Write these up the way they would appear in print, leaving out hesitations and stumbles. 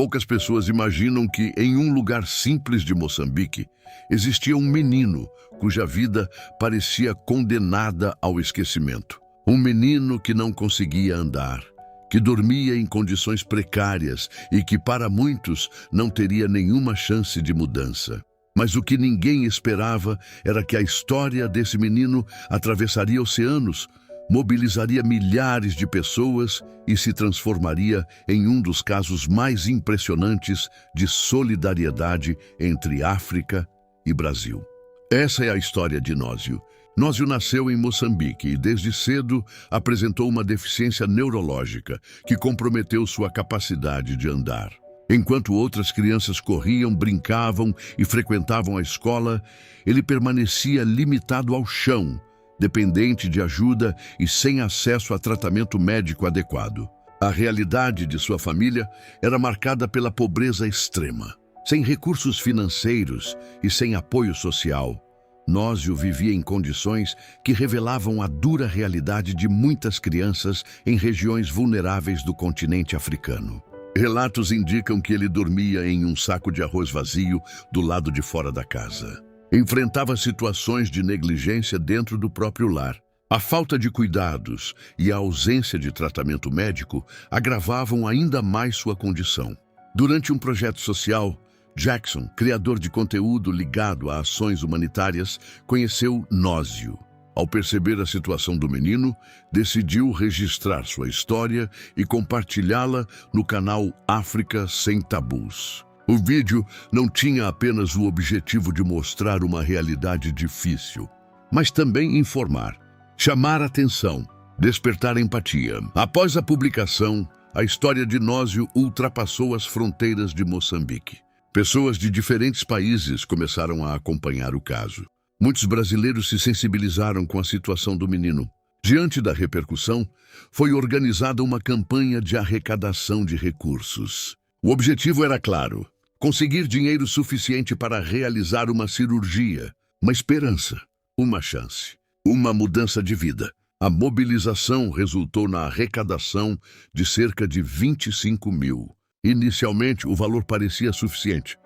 Poucas pessoas imaginam que, em um lugar simples de Moçambique, existia um menino cuja vida parecia condenada ao esquecimento. Um menino que não conseguia andar, que dormia em condições precárias e que, para muitos, não teria nenhuma chance de mudança. Mas o que ninguém esperava era que a história desse menino atravessaria oceanos, mobilizaria milhares de pessoas e se transformaria em um dos casos mais impressionantes de solidariedade entre África e Brasil. Essa é a história de Nósio. Nósio nasceu em Moçambique e desde cedo apresentou uma deficiência neurológica que comprometeu sua capacidade de andar. Enquanto outras crianças corriam, brincavam e frequentavam a escola, ele permanecia limitado ao chão, dependente de ajuda e sem acesso a tratamento médico adequado. A realidade de sua família era marcada pela pobreza extrema. Sem recursos financeiros e sem apoio social, Nósio vivia em condições que revelavam a dura realidade de muitas crianças em regiões vulneráveis do continente africano. Relatos indicam que ele dormia em um saco de arroz vazio do lado de fora da casa. Enfrentava situações de negligência dentro do próprio lar. A falta de cuidados e a ausência de tratamento médico agravavam ainda mais sua condição. Durante um projeto social, Jackson, criador de conteúdo ligado a ações humanitárias, conheceu Nósio. Ao perceber a situação do menino, decidiu registrar sua história e compartilhá-la no canal África Sem Tabus. O vídeo não tinha apenas o objetivo de mostrar uma realidade difícil, mas também informar, chamar atenção, despertar empatia. Após a publicação, a história de Nósio ultrapassou as fronteiras de Moçambique. Pessoas de diferentes países começaram a acompanhar o caso. Muitos brasileiros se sensibilizaram com a situação do menino. Diante da repercussão, foi organizada uma campanha de arrecadação de recursos. O objetivo era claro: conseguir dinheiro suficiente para realizar uma cirurgia, uma esperança, uma chance, uma mudança de vida. A mobilização resultou na arrecadação de cerca de 25 mil. Inicialmente, o valor parecia suficiente.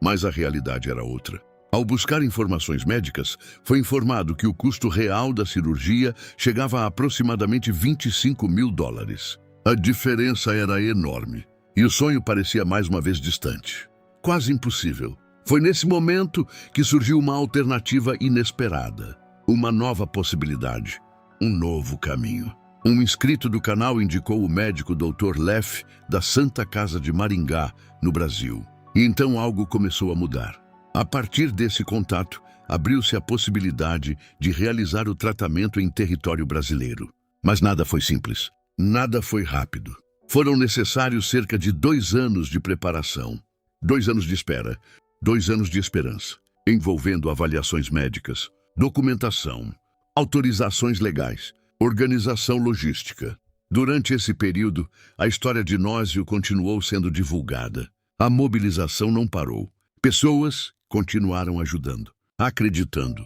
Mas a realidade era outra. Ao buscar informações médicas, foi informado que o custo real da cirurgia chegava a aproximadamente 25 mil dólares. A diferença era enorme. E o sonho parecia mais uma vez distante. Quase impossível. Foi nesse momento que surgiu uma alternativa inesperada. Uma nova possibilidade. Um novo caminho. Um inscrito do canal indicou o médico Dr. Leff, da Santa Casa de Maringá, no Brasil. E então algo começou a mudar. A partir desse contato, abriu-se a possibilidade de realizar o tratamento em território brasileiro. Mas nada foi simples. Nada foi rápido. Foram necessários cerca de 2 anos de preparação, 2 anos de espera, 2 anos de esperança, envolvendo avaliações médicas, documentação, autorizações legais, organização logística. Durante esse período, a história de Nósio continuou sendo divulgada. A mobilização não parou. Pessoas continuaram ajudando, acreditando,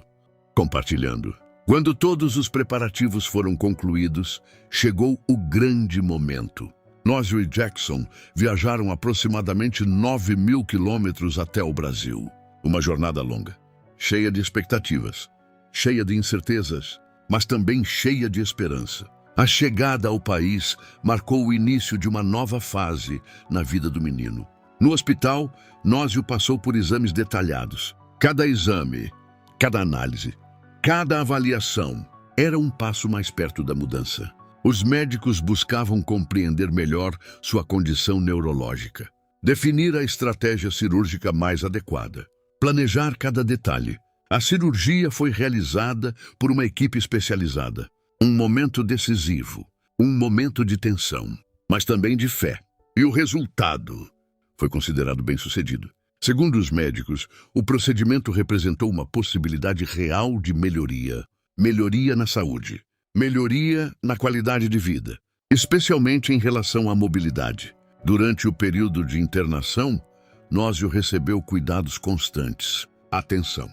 compartilhando. Quando todos os preparativos foram concluídos, chegou o grande momento. Nósio e Jackson viajaram aproximadamente 9.000 quilômetros até o Brasil. Uma jornada longa, cheia de expectativas, cheia de incertezas, mas também cheia de esperança. A chegada ao país marcou o início de uma nova fase na vida do menino. No hospital, Nósio passou por exames detalhados. Cada exame, cada análise, cada avaliação era um passo mais perto da mudança. Os médicos buscavam compreender melhor sua condição neurológica, definir a estratégia cirúrgica mais adequada, planejar cada detalhe. A cirurgia foi realizada por uma equipe especializada. Um momento decisivo, um momento de tensão, mas também de fé. E o resultado foi considerado bem-sucedido. Segundo os médicos, o procedimento representou uma possibilidade real de melhoria. Melhoria na saúde, melhoria na qualidade de vida, especialmente em relação à mobilidade. Durante o período de internação, Nósio recebeu cuidados constantes, atenção,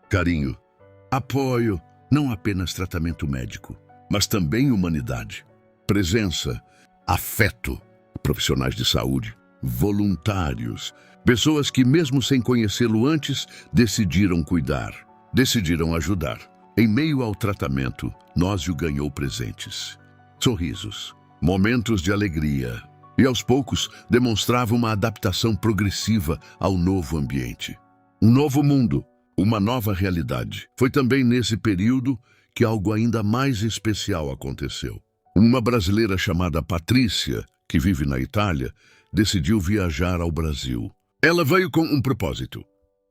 carinho, apoio, não apenas tratamento médico, mas também humanidade, presença, afeto, profissionais de saúde, voluntários, pessoas que, mesmo sem conhecê-lo antes, decidiram cuidar, decidiram ajudar. Em meio ao tratamento, Nósio ganhou presentes, sorrisos, momentos de alegria, e aos poucos demonstrava uma adaptação progressiva ao novo ambiente. Um novo mundo, uma nova realidade. Foi também nesse período que algo ainda mais especial aconteceu. Uma brasileira chamada Patrícia, que vive na Itália, decidiu viajar ao Brasil. Ela veio com um propósito: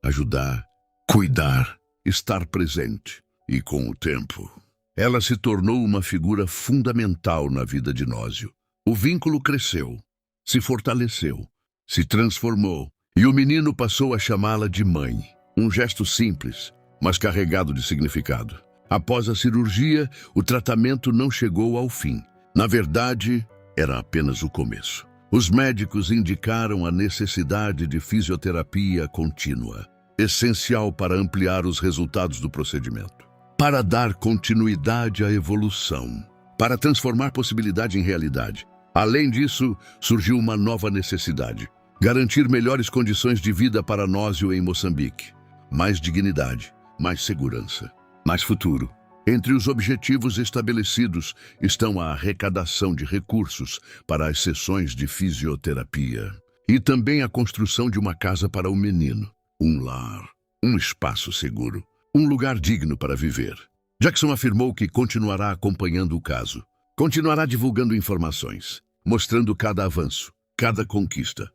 ajudar, cuidar, estar presente. E com o tempo, ela se tornou uma figura fundamental na vida de Nósio. O vínculo cresceu, se fortaleceu, se transformou, e o menino passou a chamá-la de mãe. Um gesto simples, mas carregado de significado. Após a cirurgia, o tratamento não chegou ao fim. Na verdade, era apenas o começo. Os médicos indicaram a necessidade de fisioterapia contínua, essencial para ampliar os resultados do procedimento, para dar continuidade à evolução, para transformar possibilidade em realidade. Além disso, surgiu uma nova necessidade: garantir melhores condições de vida para Nósio em Moçambique. Mais dignidade, mais segurança, mais futuro. Entre os objetivos estabelecidos estão a arrecadação de recursos para as sessões de fisioterapia e também a construção de uma casa para o menino, um lar, um espaço seguro, um lugar digno para viver. Jackson afirmou que continuará acompanhando o caso, continuará divulgando informações, mostrando cada avanço, cada conquista,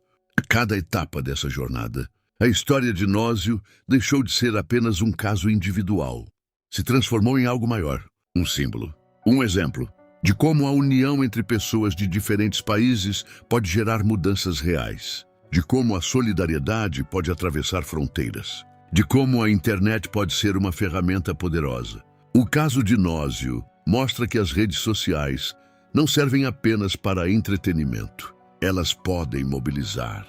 cada etapa dessa jornada. A história de Nósio deixou de ser apenas um caso individual. Se transformou em algo maior, um símbolo, um exemplo de como a união entre pessoas de diferentes países pode gerar mudanças reais, de como a solidariedade pode atravessar fronteiras, de como a internet pode ser uma ferramenta poderosa. O caso de Nósio mostra que as redes sociais não servem apenas para entretenimento. Elas podem mobilizar,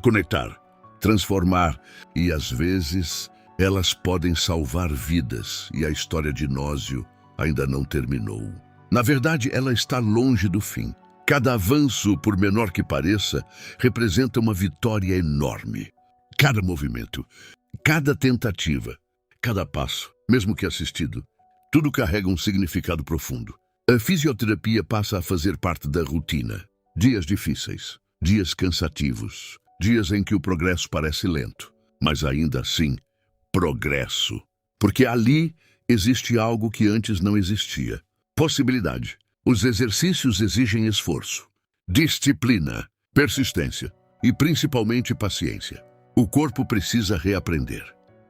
conectar, transformar e, às vezes, elas podem salvar vidas, e a história de Nósio ainda não terminou. Na verdade, ela está longe do fim. Cada avanço, por menor que pareça, representa uma vitória enorme. Cada movimento, cada tentativa, cada passo, mesmo que assistido, tudo carrega um significado profundo. A fisioterapia passa a fazer parte da rotina. Dias difíceis, dias cansativos, dias em que o progresso parece lento, mas ainda assim, progresso. Porque ali existe algo que antes não existia. Possibilidade. Os exercícios exigem esforço, disciplina, persistência e principalmente paciência. O corpo precisa reaprender,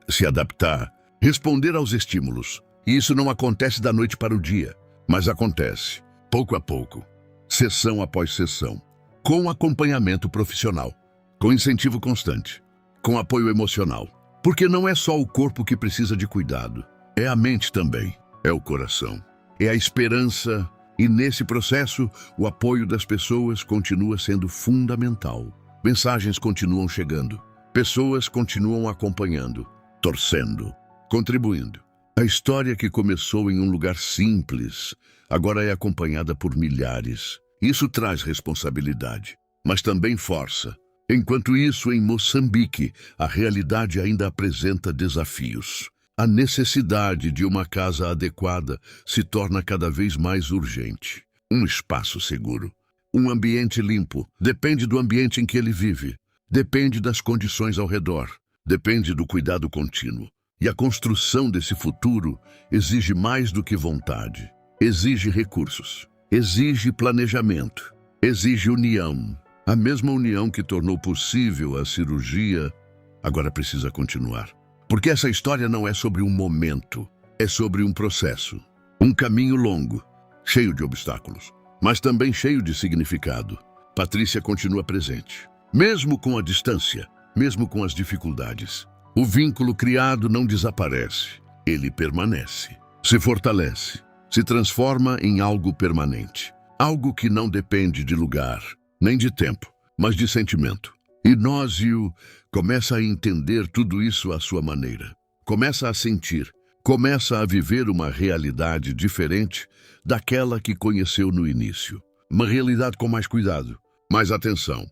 se adaptar, responder aos estímulos. E isso não acontece da noite para o dia, mas acontece, pouco a pouco, sessão após sessão, com acompanhamento profissional, com incentivo constante, com apoio emocional. Porque não é só o corpo que precisa de cuidado, é a mente também, é o coração, é a esperança, e nesse processo o apoio das pessoas continua sendo fundamental. Mensagens continuam chegando, pessoas continuam acompanhando, torcendo, contribuindo. A história que começou em um lugar simples, agora é acompanhada por milhares. Isso traz responsabilidade, mas também força. Enquanto isso, em Moçambique, a realidade ainda apresenta desafios. A necessidade de uma casa adequada se torna cada vez mais urgente. Um espaço seguro, um ambiente limpo, depende do ambiente em que ele vive, depende das condições ao redor, depende do cuidado contínuo. E a construção desse futuro exige mais do que vontade, exige recursos, exige planejamento, exige união. A mesma união que tornou possível a cirurgia, agora precisa continuar. Porque essa história não é sobre um momento, é sobre um processo. Um caminho longo, cheio de obstáculos, mas também cheio de significado. Patrícia continua presente, mesmo com a distância, mesmo com as dificuldades. O vínculo criado não desaparece, ele permanece, se fortalece, se transforma em algo permanente. Algo que não depende de lugar, nem de tempo, mas de sentimento. E Nósio começa a entender tudo isso à sua maneira. Começa a sentir, começa a viver uma realidade diferente daquela que conheceu no início. Uma realidade com mais cuidado, mais atenção,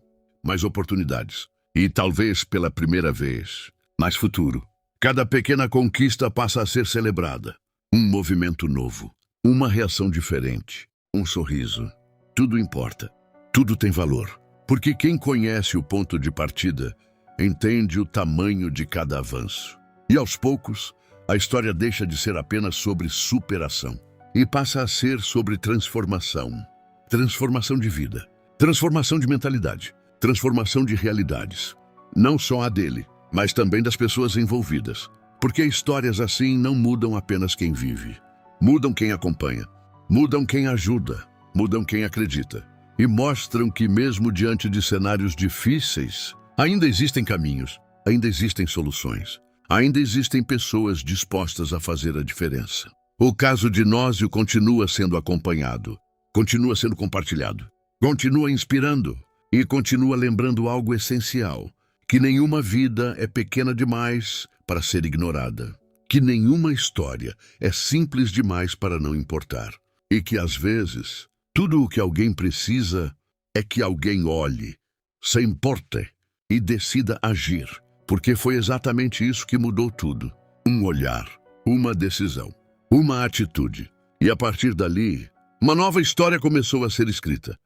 mais oportunidades. E talvez pela primeira vez, mais futuro. Cada pequena conquista passa a ser celebrada. Um movimento novo, uma reação diferente, um sorriso. Tudo importa. Tudo tem valor. Porque quem conhece o ponto de partida entende o tamanho de cada avanço. E aos poucos, a história deixa de ser apenas sobre superação e passa a ser sobre transformação. Transformação de vida, transformação de mentalidade, transformação de realidades. Não só a dele, mas também das pessoas envolvidas. Porque histórias assim não mudam apenas quem vive. Mudam quem acompanha, mudam quem ajuda, mudam quem acredita. E mostram que mesmo diante de cenários difíceis, ainda existem caminhos, ainda existem soluções, ainda existem pessoas dispostas a fazer a diferença. O caso de Nósio continua sendo acompanhado, continua sendo compartilhado, continua inspirando e continua lembrando algo essencial, que nenhuma vida é pequena demais para ser ignorada, que nenhuma história é simples demais para não importar e que às vezes tudo o que alguém precisa é que alguém olhe, se importe e decida agir, porque foi exatamente isso que mudou tudo. Um olhar, uma decisão, uma atitude. E a partir dali, uma nova história começou a ser escrita.